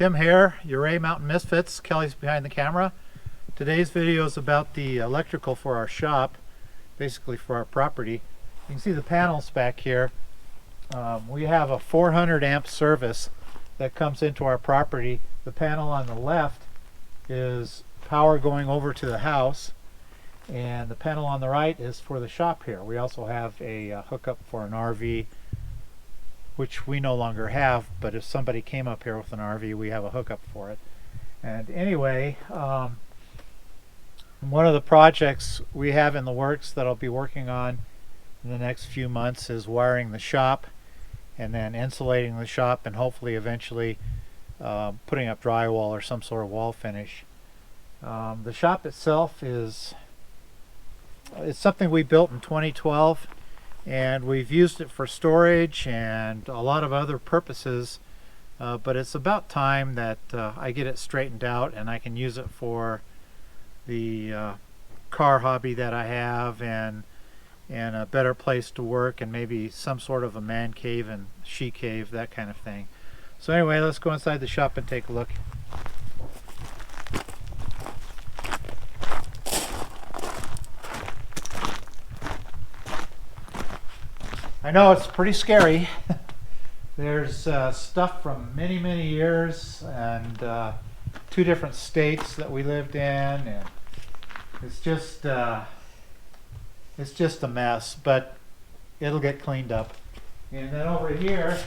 Tim here, Ouray Mountain Misfits. Kelly's behind the camera. Today's video is about the electrical for our shop, basically for our property. You can see the panels back here. We have a 400 amp service that comes into our property. The panel on the left is power going over to the house, and the panel on the right is for the shop here. We also have a hookup for an RV, which we no longer have, but if somebody came up here with an RV, we have a hookup for it. And anyway, one of the projects we have in the works that I'll be working on in the next few months is wiring the shop and then insulating the shop, and hopefully eventually putting up drywall or some sort of wall finish. The shop itself it's something we built in 2012, and we've used it for storage and a lot of other purposes, but it's about time that I get it straightened out and I can use it for the car hobby that I have, and a better place to work, and maybe some sort of a man cave and she cave, that kind of thing. So anyway, let's go inside the shop and take a look. I know it's pretty scary. There's stuff from many years, and 2 different states that we lived in, and it's just a mess, but it'll get cleaned up. And then over here,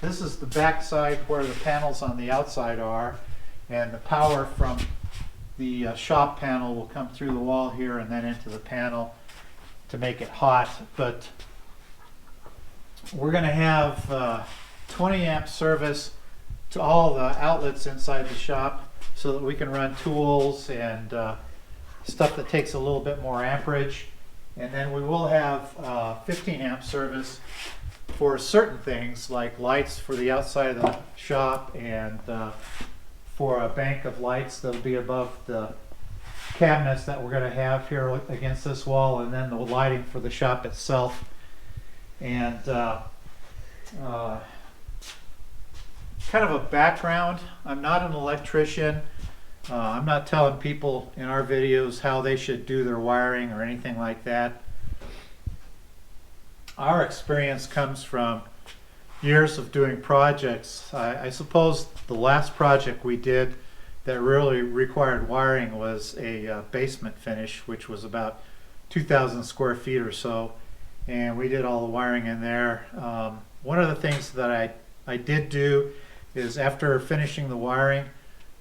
this is the back side where the panels on the outside are, and the power from the shop panel will come through the wall here and then into the panel to make it hot. But we're going to have 20 amp service to all the outlets inside the shop, so that we can run tools and stuff that takes a little bit more amperage. And then we will have 15 amp service for certain things like lights for the outside of the shop, and for a bank of lights that'll be above the cabinets that we're going to have here against this wall, and then the lighting for the shop itself. And kind of a background, I'm not an electrician. I'm not telling people in our videos how they should do their wiring or anything like that. Our experience comes from years of doing projects. I suppose the last project we did that really required wiring was a basement finish, which was about 2,000 square feet or so, and we did all the wiring in there. One of the things that I did do is, after finishing the wiring,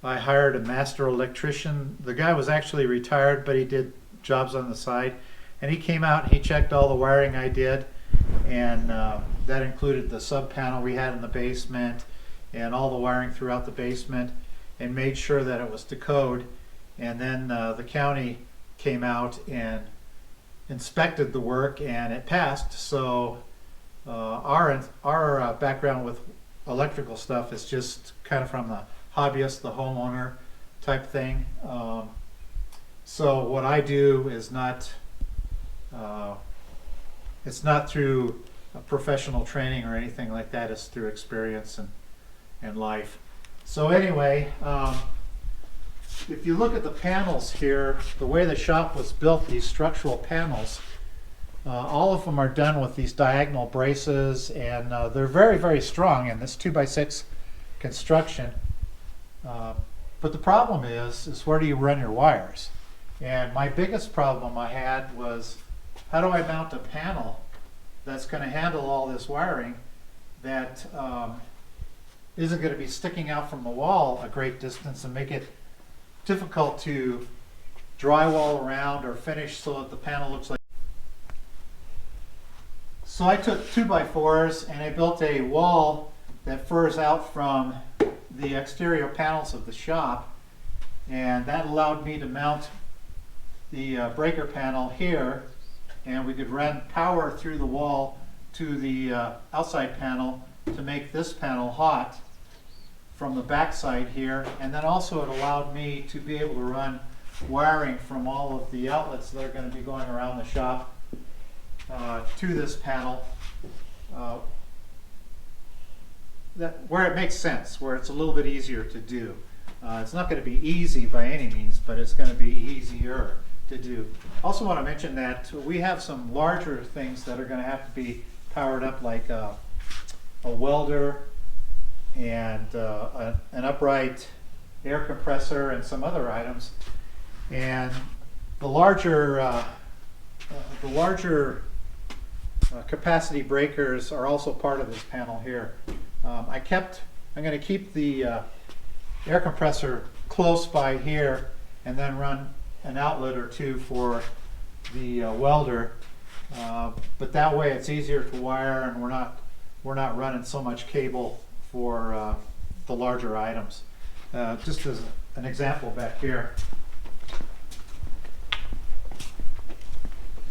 I hired a master electrician. The guy was actually retired, but he did jobs on the side, and he came out and he checked all the wiring I did, and that included the sub panel we had in the basement and all the wiring throughout the basement, and made sure that it was to code. And then the county came out and inspected the work, and it passed. So our background with electrical stuff is just kind of from the hobbyist, the homeowner type thing. So what I do is not, it's not through professional training or anything like that. It's through experience and life. So anyway, if you look at the panels here, the way the shop was built, these structural panels, all of them are done with these diagonal braces, and they're very strong in this 2x6 construction. But the problem is where do you run your wires? And my biggest problem I had was, how do I mount a panel that's going to handle all this wiring that isn't going to be sticking out from the wall a great distance and make it difficult to drywall around or finish so that the panel looks like. So I took 2x4s and I built a wall that furs out from the exterior panels of the shop, and that allowed me to mount the breaker panel here, and we could run power through the wall to the outside panel to make this panel hot from the back side here. And then also it allowed me to be able to run wiring from all of the outlets that are going to be going around the shop to this panel. where it makes sense, where it's a little bit easier to do. It's not going to be easy by any means, but it's going to be easier to do. Also want to mention that we have some larger things that are going to have to be powered up, like a welder and an upright air compressor and some other items. And the larger capacity breakers are also part of this panel here. I'm going to keep the air compressor close by here, and then run an outlet or two for the welder. But that way it's easier to wire, and we're not running so much cable for the larger items. Just as an example back here,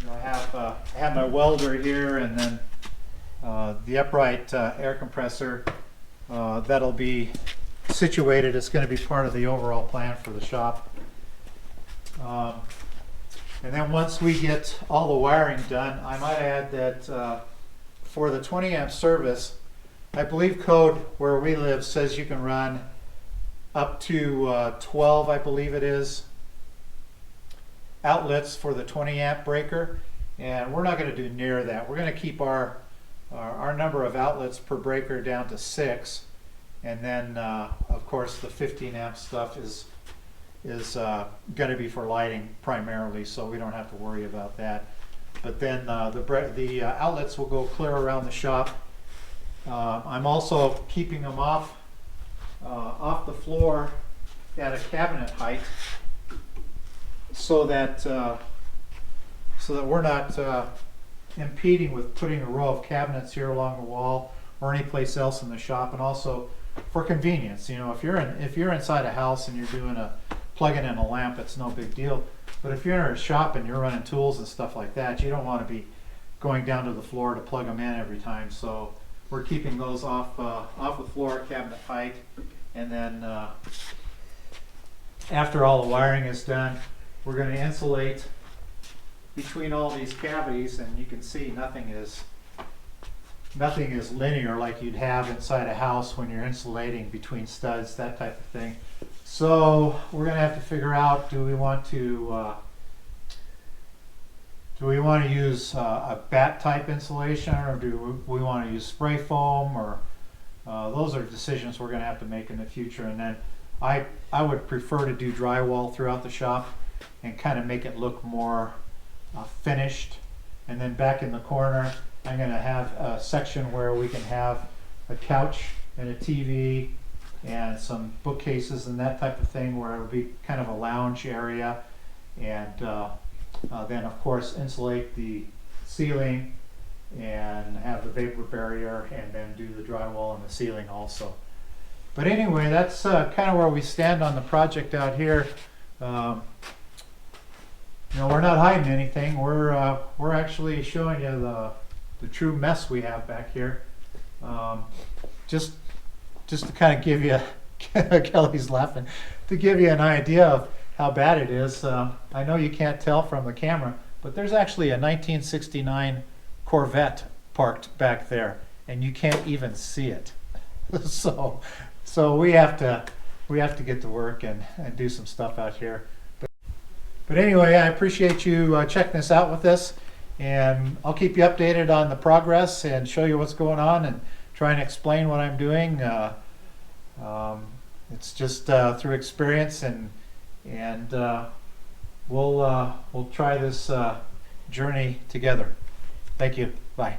I have my welder here, and then the upright air compressor that'll be situated. It's going to be part of the overall plan for the shop. And then once we get all the wiring done, I might add that for the 20 amp service, I believe code where we live says you can run up to 12, I believe it is, outlets for the 20 amp breaker, and we're not going to do near that. We're going to keep our number of outlets per breaker down to 6, and then of course the 15 amp stuff is going to be for lighting primarily, so we don't have to worry about that. But then the outlets will go clear around the shop. I'm also keeping them off the floor at a cabinet height, so that we're not impeding with putting a row of cabinets here along the wall or any place else in the shop. And also for convenience, you know, if you're inside a house and you're doing plugging in a lamp, it's no big deal. But if you're in a shop and you're running tools and stuff like that, you don't want to be going down to the floor to plug them in every time. So we're keeping those off the floor at cabinet height. And then after all the wiring is done, we're going to insulate between all these cavities, and you can see nothing is linear like you'd have inside a house when you're insulating between studs, that type of thing. So we're going to have to figure out, do we want to use a bat type insulation, or do we want to use spray foam, or those are decisions we're going to have to make in the future. And then I would prefer to do drywall throughout the shop and kind of make it look more finished. And then back in the corner, I'm going to have a section where we can have a couch and a TV and some bookcases and that type of thing, where it'll be kind of a lounge area. And then of course insulate the ceiling and have the vapor barrier, and then do the drywall in the ceiling also. But anyway, that's kind of where we stand on the project out here. You know, we're not hiding anything. We're actually showing you the true mess we have back here. Just to kind of give you, Kelly's laughing, to give you an idea of how bad it is. I know you can't tell from the camera, but there's actually a 1969 Corvette parked back there, and you can't even see it. So we have to get to work and do some stuff out here. But anyway, I appreciate you checking this out with us, and I'll keep you updated on the progress and show you what's going on and try and explain what I'm doing. It's just through experience, and we'll try this journey together. Thank you. Bye.